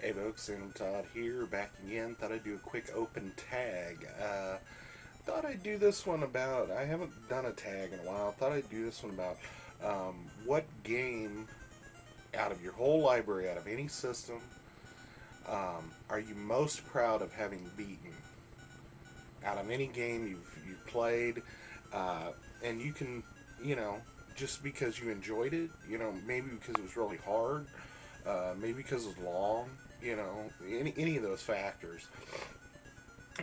Hey folks, Sandamtod here, back again. Thought I'd do a quick open tag. Thought I'd do this one about, I haven't done a tag in a while. Thought I'd do this one about what game out of your whole library, out of any system, are you most proud of having beaten? Out of any game you've played, and you can, you know, just because you enjoyed it, maybe because it was really hard, maybe because it was long, any of those factors.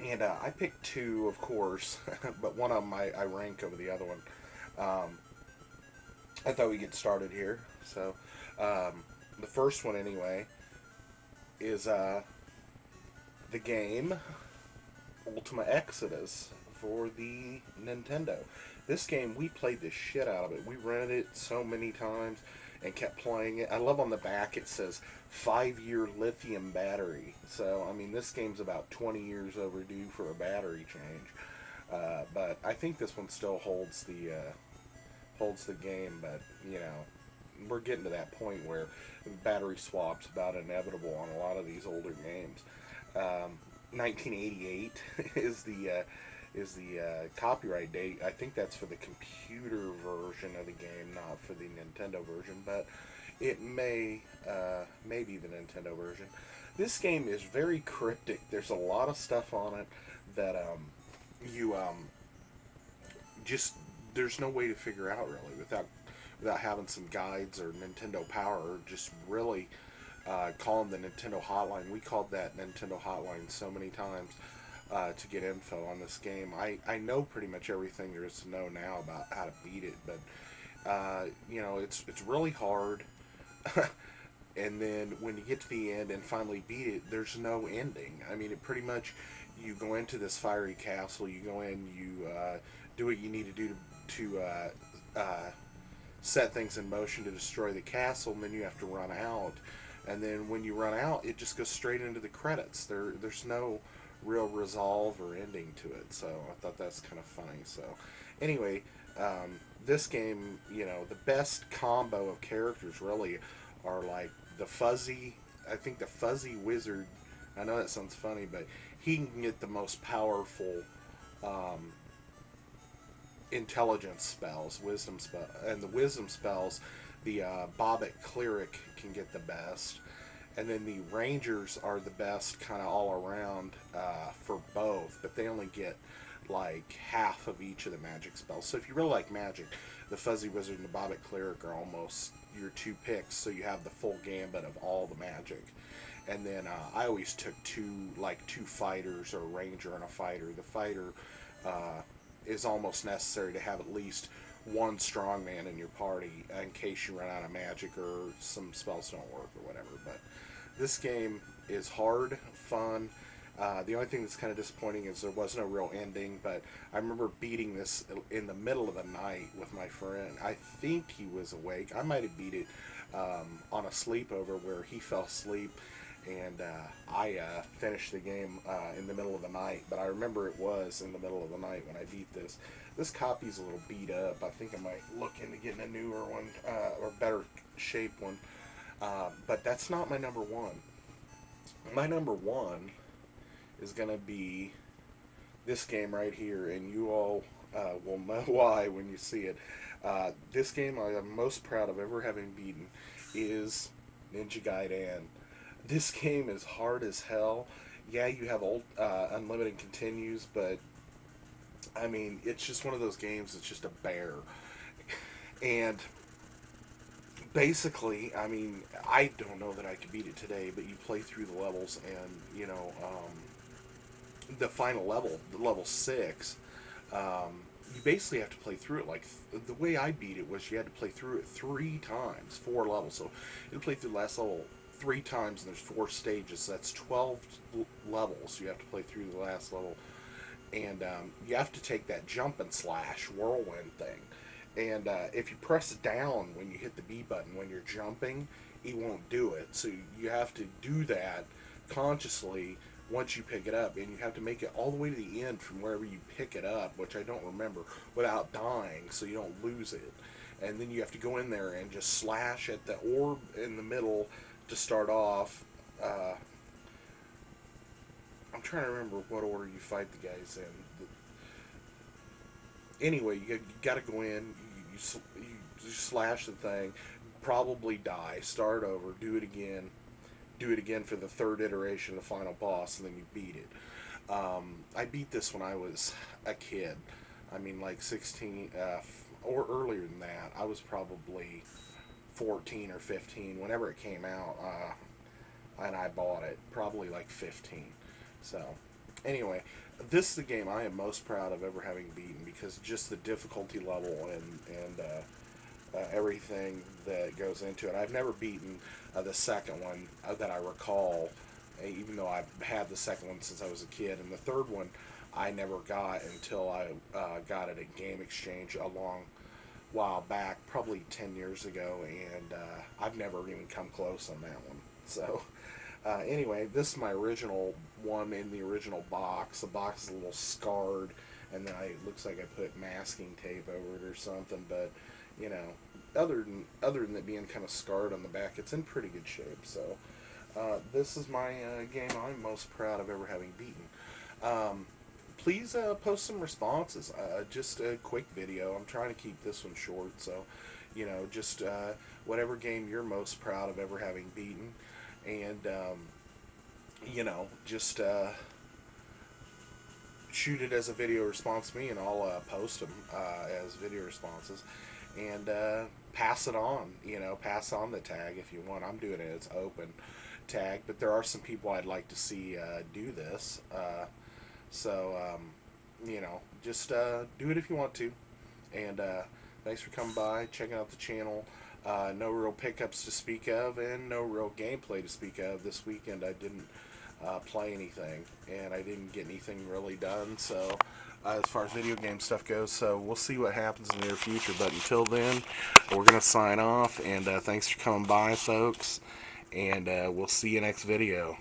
And I picked two, of course, but one of them I rank over the other one. Um, I thought we'd get started here. So, the first one, anyway, is the game Ultima Exodus for the Nintendo. This game, we played the shit out of it. We rented it so many times and kept playing it. I love on the back it says 5-year lithium battery. So, I mean, this game's about 20 years overdue for a battery change. But I think this one still holds the game. But we're getting to that point where battery swaps about inevitable on a lot of these older games. 1988 is the copyright date. I think that's for the computer version of the game, not for the Nintendo version, but it may be the Nintendo version. This game is very cryptic. There's a lot of stuff on it that you just there's no way to figure out really without having some guides or Nintendo Power, or just really calling the Nintendo hotline. We called that Nintendo hotline so many times to get info on this game. I know pretty much everything there is to know now about how to beat it, but it's really hard. And then when you get to the end and finally beat it, there's no ending. I mean, it pretty much, you go into this fiery castle, you go in, you do what you need to do to set things in motion to destroy the castle, and then you have to run out. And then when you run out, it just goes straight into the credits. There's no real resolve or ending to it. So I thought that's kind of funny. So anyway, this game, the best combo of characters really are like the fuzzy. I think the fuzzy wizard. I know that sounds funny, but he can get the most powerful um, intelligence spells, wisdom spell, and the wisdom spells. The Bobbit cleric can get the best, and then the rangers are the best kind of all around for both, but they only get like half of each of the magic spells. So if you really like magic, the fuzzy wizard and the Bobbit cleric are almost your two picks. So you have the full gambit of all the magic. And then I always took two fighters, or a ranger and a fighter. The fighter uh, is almost necessary to have at least one strong man in your party in case you run out of magic or some spells don't work or whatever. But this game is hard, fun. The only thing that's kind of disappointing is there was no real ending, but I remember beating this in the middle of the night with my friend. I think he was awake. I might have beat it on a sleepover where he fell asleep, and I finished the game in the middle of the night. But I remember it was in the middle of the night when I beat this. This copy's a little beat up. I think I might look into getting a newer one, or better shape one. But that's not my number one. My number one is going to be this game right here, and you all will know why when you see it. This game I am most proud of ever having beaten is Ninja Gaiden. This game is hard as hell. Yeah, you have old unlimited continues, but I mean, it's just one of those games. It's just a bear, and basically, I mean, I don't know that I could beat it today. But you play through the levels, and the final level, the level 6, you basically have to play through it. Like, the way I beat it was you had to play through it 3 times, 4 levels. So you play through the last level 3 times, and there's 4 stages. So that's 12 levels you have to play through the last level. And you have to take that jump and slash whirlwind thing. And if you press down when you hit the B button when you're jumping, it won't do it. So you have to do that consciously once you pick it up, and you have to make it all the way to the end from wherever you pick it up, which I don't remember, without dying, so you don't lose it. And then you have to go in there and just slash at the orb in the middle to start off, I'm trying to remember what order you fight the guys in. Anyway, you got to go in. You slash the thing, probably die, start over, do it again for the third iteration, the final boss, and then you beat it. I beat this when I was a kid. I mean, like 16 or earlier than that. I was probably 14 or 15 whenever it came out, and I bought it probably like 15. So, anyway, this is the game I am most proud of ever having beaten because just the difficulty level and everything that goes into it. I've never beaten the second one that I recall, even though I've had the second one since I was a kid, and the third one I never got until I got it at Game Exchange a long while back, probably 10 years ago, and I've never even come close on that one. So, anyway, this is my original one in the original box. The box is a little scarred, and then it looks like I put masking tape over it or something, but, you know, other than it being kind of scarred on the back, it's in pretty good shape. So, this is my game I'm most proud of ever having beaten. Please post some responses. Just a quick video. I'm trying to keep this one short, so you know, just whatever game you're most proud of ever having beaten, and you know, just shoot it as a video response to me, and I'll post them as video responses, and pass it on. You know, pass on the tag if you want. I'm doing it as open tag, but there are some people I'd like to see do this. So, you know, just do it if you want to. And thanks for coming by, checking out the channel. No real pickups to speak of, and no real gameplay to speak of. This weekend I didn't play anything, and I didn't get anything really done. So, as far as video game stuff goes, so we'll see what happens in the near future. But until then, we're going to sign off, and thanks for coming by, folks. And we'll see you next video.